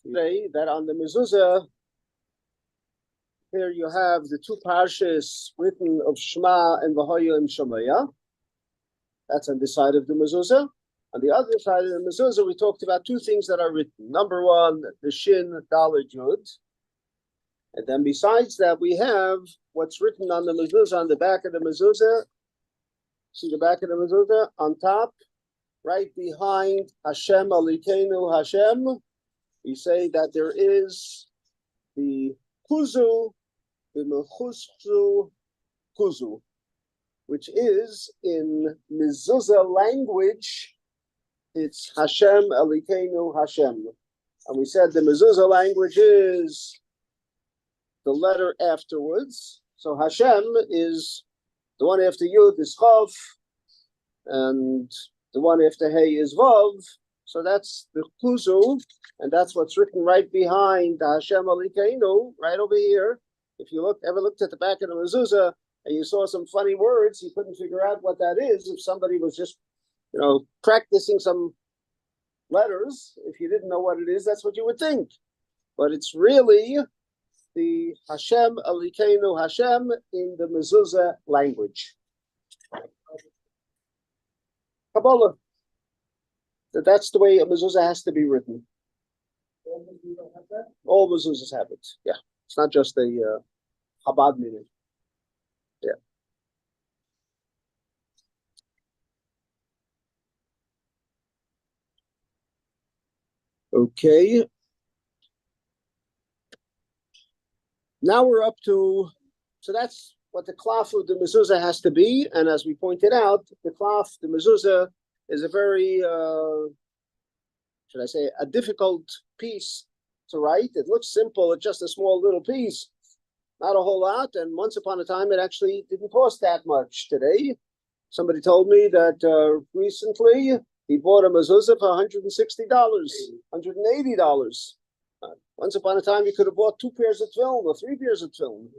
Say that on the Mezuza, here you have the two parshas written of Shema and V'hoyu im Shemaya. That's on this side of the Mezuza. On the other side of the Mezuza, we talked about two things that are written. Number one, the Shin Dalet Yud. And then besides that, we have what's written on the Mezuza, on the back of the Mezuza. See the back of the Mezuza? On top, right behind Hashem Alikenu Hashem, we say that there is the Kuzu, the Mechuzu Kuzu, which is in Mezuza language, it's Hashem Elikenu Hashem. And we said the Mezuza language is the letter afterwards. So Hashem is the one after Yud is Chav, and the one after Hey is Vav. So that's the Kuzu, and that's what's written right behind the Hashem Elikenu, right over here. If you ever looked at the back of the Mezuza and you saw some funny words, you couldn't figure out what that is. If somebody was just, practicing some letters, if you didn't know what it is, that's what you would think. But it's really the Hashem Elikenu Hashem in the Mezuza language. Kabbalah. That's the way a mezuzah has to be written. All mezuzahs have it. Yeah, it's not just a Chabad meaning. Yeah. Okay. Now we're up to, so that's what the klaf of the mezuzah has to be. And as we pointed out, the klaf, the mezuzah, is a very, should I say, a difficult piece to write. It looks simple. It's just a small little piece, not a whole lot. And once upon a time, it actually didn't cost that much. Today, somebody told me that recently he bought a mezuzah for $160, $180. Once upon a time, you could have bought 2 pairs of film or 3 pairs of film.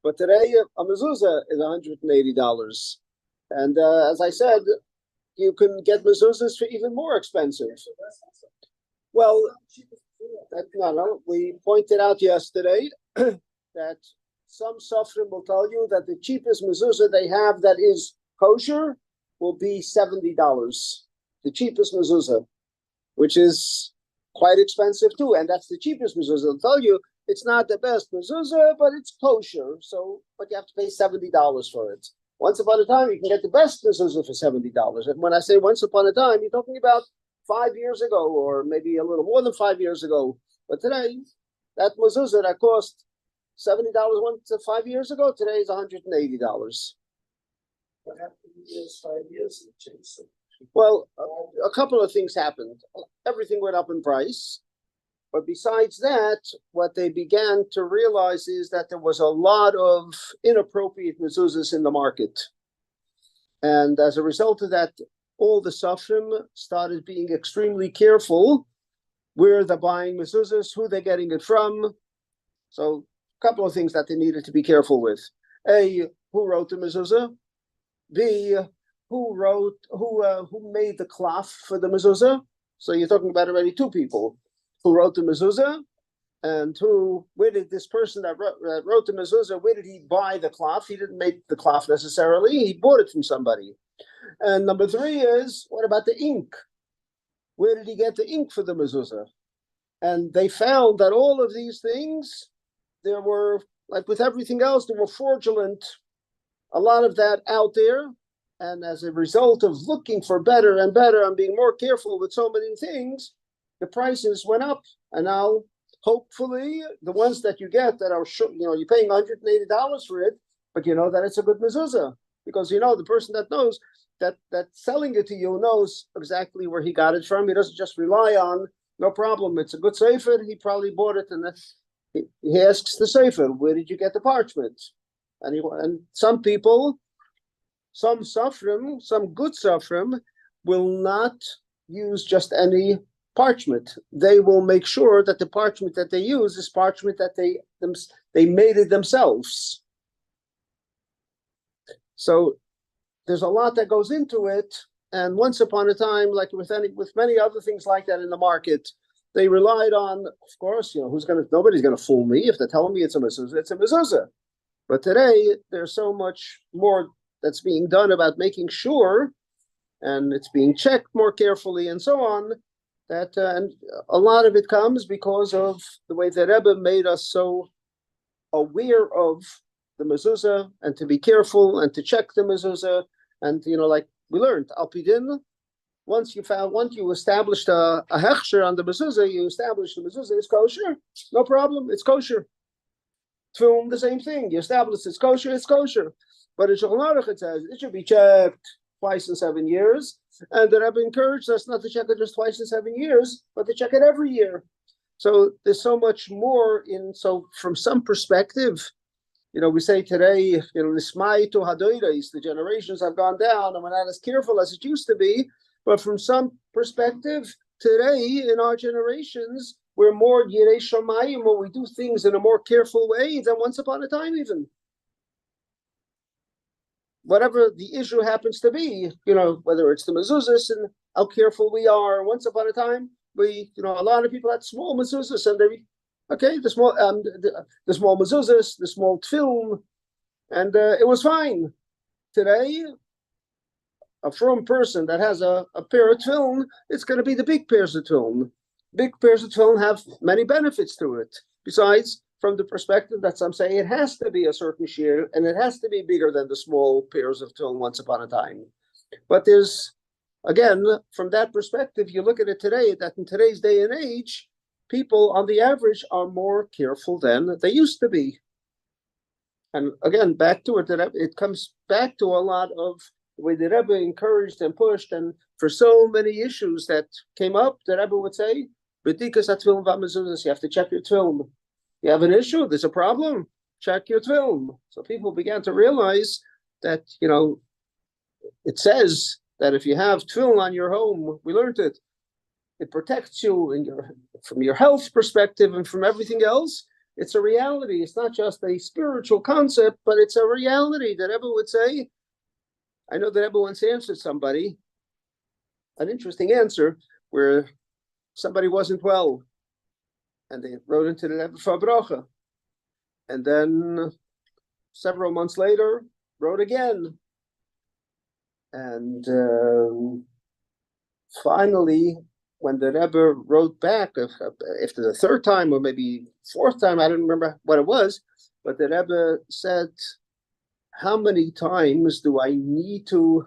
But today, a mezuzah is $180. And as I said, you can get mezuzahs for even more expensive. Well, we pointed out yesterday that some sofrim will tell you that the cheapest mezuzah they have that is kosher will be $70. The cheapest mezuzah, which is quite expensive too, and that's the cheapest mezuzah. They'll tell you it's not the best mezuzah, but it's kosher. But you have to pay $70 for it. Once upon a time, you can get the best mezuzah for $70. And when I say once upon a time, you're talking about 5 years ago, or maybe a little more than 5 years ago. But today, that mezuzah that cost $70 5 years ago, today is $180. What happened in 5 years? Well, a couple of things happened. Everything went up in price. But besides that, what they began to realize is that there was a lot of inappropriate mezuzahs in the market. And as a result of that, all the sofrim started being extremely careful where they're buying mezuzahs, who they're getting it from. So a couple of things that they needed to be careful with. A, who wrote the mezuzah? B, who made the klaf for the mezuzah? So you're talking about already 2 people. Who wrote the mezuzah, and where did this person that wrote the mezuzah, where did he buy the klaf? He didn't make the klaf necessarily, he bought it from somebody. And number 3 is, what about the ink? Where did he get the ink for the mezuzah? And they found that all of these things, there were, like with everything else, there were fraudulent, a lot of that out there. And as a result of looking for better and better and being more careful with so many things, the prices went up, and now hopefully the ones that you get that are, you're paying $180 for it, but you know that it's a good mezuzah because the person that knows that selling it to you knows exactly where he got it from. He doesn't just rely on, no problem, it's a good sefer. He probably bought it, and he asks the sefer, where did you get the parchment? And some people, some sofrim, some good sofrim, will not use just any parchment. They will make sure that the parchment that they use is parchment that they made it themselves. So there's a lot that goes into it, and once upon a time, like with many other things like that in the market, they relied on, of course, nobody's gonna fool me. If they're telling me it's a mezuzah, it's a mezuzah. But today, there's so much more that's being done about making sure, and it's being checked more carefully and so on, that and a lot of it comes because of the way that Rebbe made us so aware of the mezuzah and to be careful and to check the mezuzah. And, like we learned, Alpidin, once you established a hechsher on the mezuzah, you established the mezuzah is kosher, no problem, it's kosher. Tefillin, the same thing. You establish it's kosher, it's kosher. But in Shulchan Aruch it says it should be checked twice in 7 years. And the Rebbe encouraged us not to check it just twice in 7 years, but to check it every year. So there's so much more so from some perspective, we say today, Nismai to Hadoides, the generations have gone down and we're not as careful as it used to be. But from some perspective, today in our generations, we're more Yirei Shamayim, or we do things in a more careful way than once upon a time even. Whatever the issue happens to be, whether it's the mezuzahs and how careful we are. Once upon a time, a lot of people had small mezuzahs and the small mezuzahs, the small tefillin, and it was fine. Today, a from person that has a pair of tefillin, it's going to be the big pairs of tefillin. Big pairs of tefillin have many benefits to it. Besides, from the perspective that some say it has to be a certain shear and it has to be bigger than the small pairs of tefillin once upon a time. But there's, again, from that perspective, you look at it today, that in today's day and age, people on the average are more careful than they used to be. And again, back to it, it comes back to a lot of the way the Rebbe encouraged and pushed, and for so many issues that came up, the Rebbe would say, you have to check your tefillin. You have an issue, there's a problem, check your tefillin. So people began to realize that, it says that if you have tefillin on your home, we learned it protects you from your health perspective and from everything else. It's a reality. It's not just a spiritual concept, but it's a reality that Rebbe would say. I know that Rebbe once answered somebody an interesting answer where somebody wasn't well, and they wrote into the Rebbe for bracha, and then several months later wrote again, and finally, when the Rebbe wrote back, after the third time or maybe fourth time, I don't remember what it was, but the Rebbe said, how many times do I need to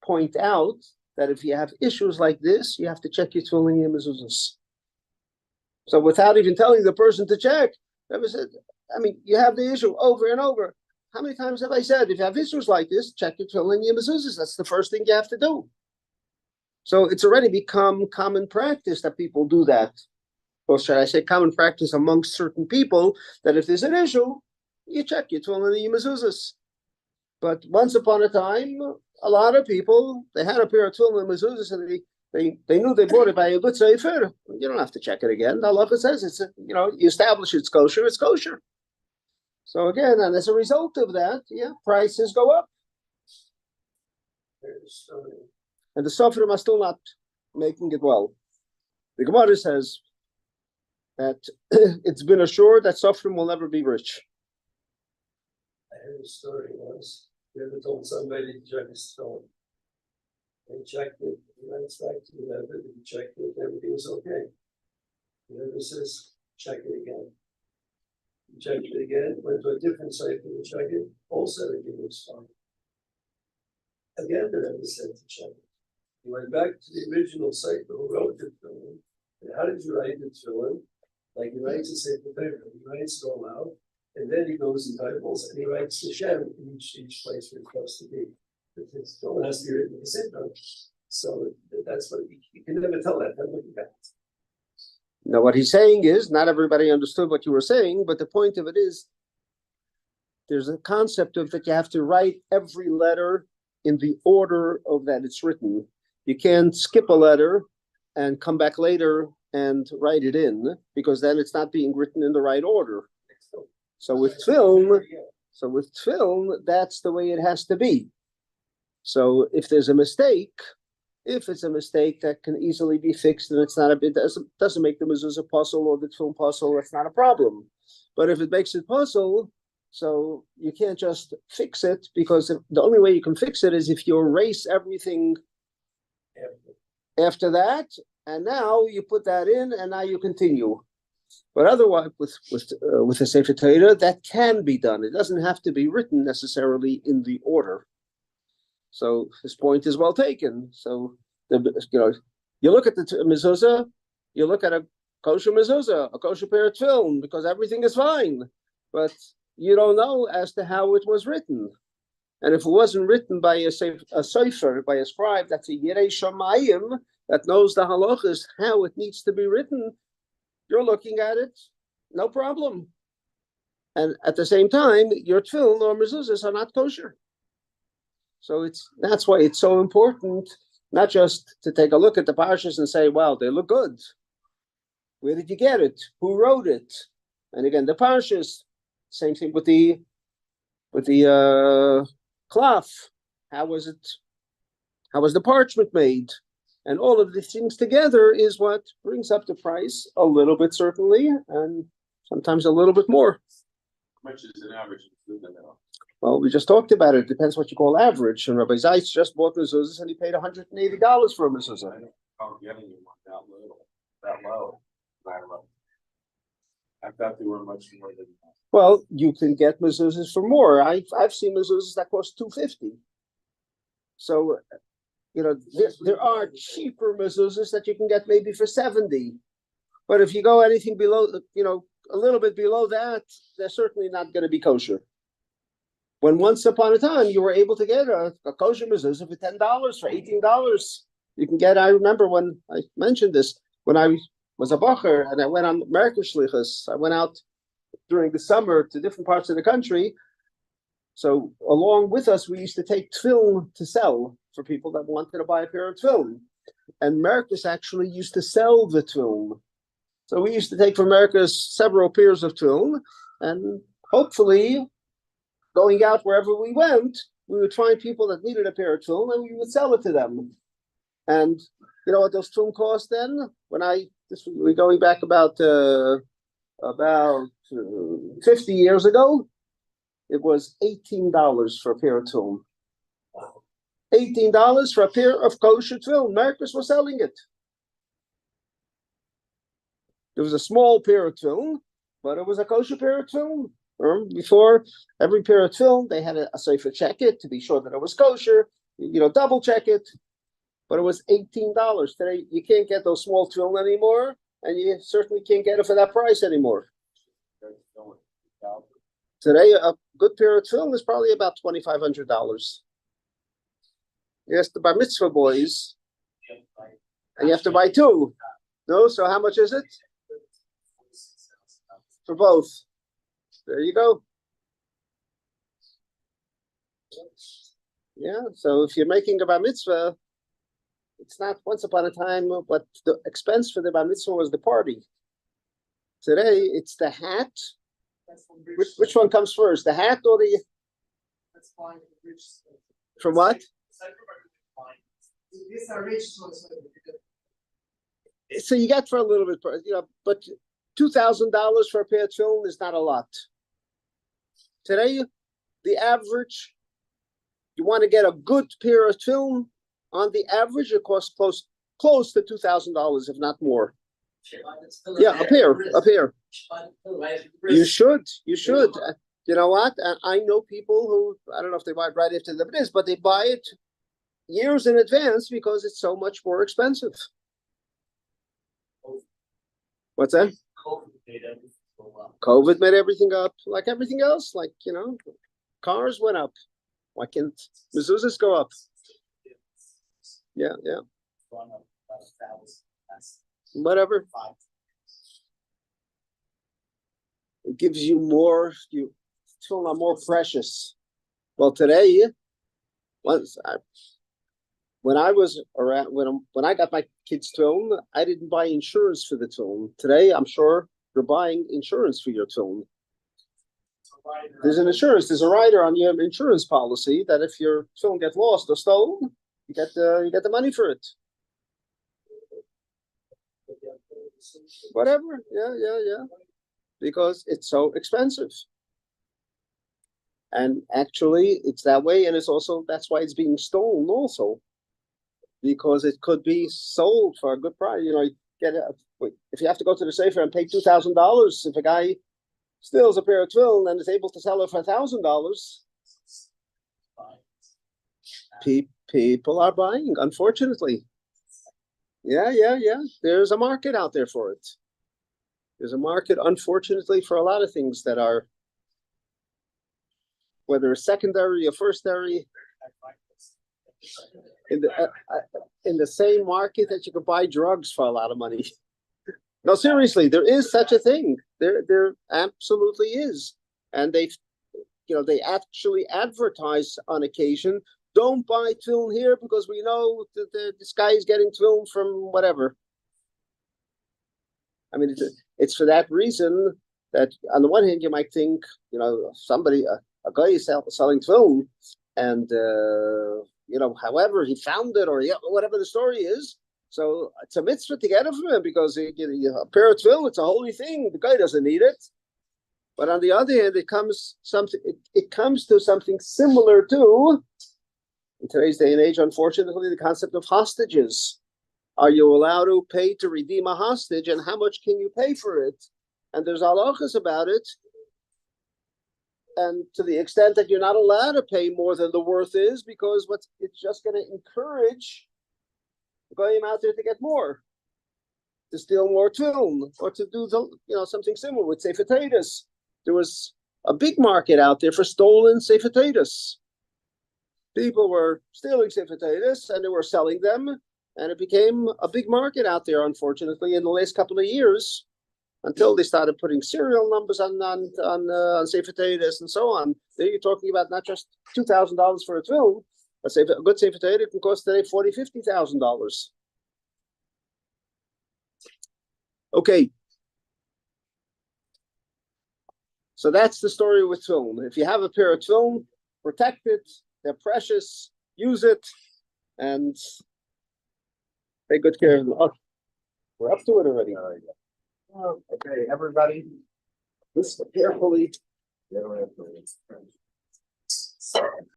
point out that if you have issues like this, you have to check your tefillin and your mezuzahs? So without even telling the person to check, the Rebbe said, you have the issue over and over. How many times have I said, if you have issues like this, check your tefillin and your mezuzahs? That's the first thing you have to do. So it's already become common practice that people do that. Or should I say common practice amongst certain people, that if there's an issue, you check your tefillin and your mezuzahs. But once upon a time, a lot of people, they had a pair of tefillin and mezuzahs, and they knew they bought it by a good sefer. You don't have to check it again. The halacha says you establish it's kosher, it's kosher. So again, and as a result of that, prices go up. And the Sofrim are still not making it well. The Gemara says that it's been assured that Sofrim will never be rich. I heard a story once. You ever told somebody to check his phone? They checked it, he writes back to the Rebbe, he checked it, everything was okay. The Rebbe says, check it again. He checked it again, went to a different site to check it, also everything was fine. Again, the Rebbe said to check it. He went back to the original site who wrote the tefillin. How did you write the tefillin? Like he writes a sefer paper, he writes it all out, and then he goes and titles and he writes the Shem in each place where it's supposed to be. His tefillin has to be written in the sefer. So that's what you can never tell that by looking at it. Now, what he's saying is, not everybody understood what you were saying, but the point of it is, there's a concept of that you have to write every letter in the order of that it's written. You can't skip a letter and come back later and write it in, because then it's not being written in the right order. So with tefillin, that's the way it has to be. So if there's a mistake, If it's a mistake that can easily be fixed and it's not it doesn't make the mezuzah puzzle or the tefillin puzzle, it's not a problem. But if it makes it puzzle, so you can't just fix it, because the only way you can fix it is if you erase everything after that, and now you put that in, and now you continue. But otherwise, with a Sefer Torah, that can be done. It doesn't have to be written necessarily in the order. So his point is well taken. So you look at the mezuzah, you look at a kosher mezuzah, a kosher pair of tefillin, because everything is fine, but you don't know as to how it was written. And if it wasn't written by a sofer, by a scribe, that's a Yirei Shamayim that knows the halachas, how it needs to be written, you're looking at it, no problem. And at the same time, your tefillin or mezuzahs are not kosher. So that's why it's so important, not just to take a look at the parshas and say, wow, they look good. Where did you get it? Who wrote it? And again, the parshas, same thing with the cloth. How was the parchment made? And all of these things together is what brings up the price a little bit, certainly, and sometimes a little bit more. How much is an average mezuzah now? Well, we just talked about it. It depends what you call average. And Rabbi Zeitz just bought mezuzahs and he paid $180 for a mezuzah. I don't get anyone that low. I thought they were much more than that. Well, you can get mezuzahs for more. I've seen mezuzahs that cost $250. So, there are cheaper mezuzahs that you can get maybe for $70. But if you go anything below, a little bit below that, they're certainly not going to be kosher. When once upon a time you were able to get a kosher mezuzah for $10, for $18, you can get. I remember when I mentioned this, when I was a bacher and I went on American Shlichus. I went out during the summer to different parts of the country. So along with us, we used to take tefillin to sell for people that wanted to buy a pair of tefillin. And Merkus actually used to sell the tefillin. So we used to take from Merkus several pairs of tefillin, and hopefully, going out wherever we went, we would find people that needed a pair of tefillin, and we would sell it to them. And you know what those tefillin cost then? We're going back about 50 years ago. It was $18 for a pair of tefillin. $18 for a pair of kosher tefillin. Merkus was selling it. It was a small pair of tefillin, but it was a kosher pair of tefillin. Before every pair of tefillin, they had a sefer check it to be sure that it was kosher. Double check it. But it was $18. Today, you can't get those small tefillin anymore, and you certainly can't get it for that price anymore. Today, a good pair of tefillin is probably about $2,500. Yes, the bar mitzvah boys, and you have to buy two. No, so how much is it? For both. There you go. Yeah, so if you're making a bar mitzvah, it's not once upon a time, but the expense for the bar mitzvah was the party. Today, it's the hat. Which one comes first, the hat or the? That's fine. From what? These are rich, So you get for a little bit, but $2,000 for a pair of tefillin is not a lot. Today, the average, you want to get a good pair of tefillin, on the average, it costs close to $2,000, if not more. Yeah, a pair. You should. You know what? I know people who, I don't know if they buy it right after the bris, but they buy it years in advance because it's so much more expensive. What's that? COVID made everything up, like everything else. Like, cars went up. Why can't mezuzahs go up? Yeah. Whatever. It gives you more. You feel more precious. Well, today, when I was around, when I got my kids' tefillin, I didn't buy insurance for the tefillin. Today, I'm sure you're buying insurance for your tefillin. There's an insurance. There's a rider on your insurance policy that if your tefillin gets lost or stolen, You get the money for it. Whatever. Yeah. Because it's so expensive. And actually, it's that way, and it's also that's why it's being stolen also, because it could be sold for a good price. You get if you have to go to the safer and pay $2,000, if a guy steals a pair of tefillin and is able to sell it for $1,000, people are buying. Unfortunately, yeah. There's a market out there for it. There's a market, unfortunately, for a lot of things that are, whether it's secondary or firstary, in the same market that you could buy drugs for a lot of money. No, seriously, there is such a thing. There absolutely is, and they actually advertise on occasion. Don't buy tefillin here because we know that this guy is getting tefillin from whatever. I mean, it's for that reason that on the one hand you might think, somebody, a guy is selling tefillin, and however he found it or whatever the story is. So it's a mitzvah to get it from him because a pair of tefillin, it's a holy thing. The guy doesn't need it. But on the other hand, it comes to something similar to, in today's day and age, unfortunately, the concept of hostages. Are you allowed to pay to redeem a hostage, and how much can you pay for it? And there's halachas about it. And to the extent that you're not allowed to pay more than the worth is, because it's just going to encourage going out there to get more, to steal more tefillin, or to do something similar with sefer Torahs. There was a big market out there for stolen sefer Torahs. People were stealing sefer Torahs and they were selling them, and it became a big market out there. Unfortunately, in the last couple of years, until they started putting serial numbers on sefer Torahs and so on. Then you're talking about not just $2,000 for a tefillin. A good sefer Torah can cost today $40,000, $50,000. Okay. So that's the story with tefillin. If you have a pair of tefillin, protect it. They're precious. Use it, and take good care of them. Oh, we're up to it already. Okay, everybody, listen carefully.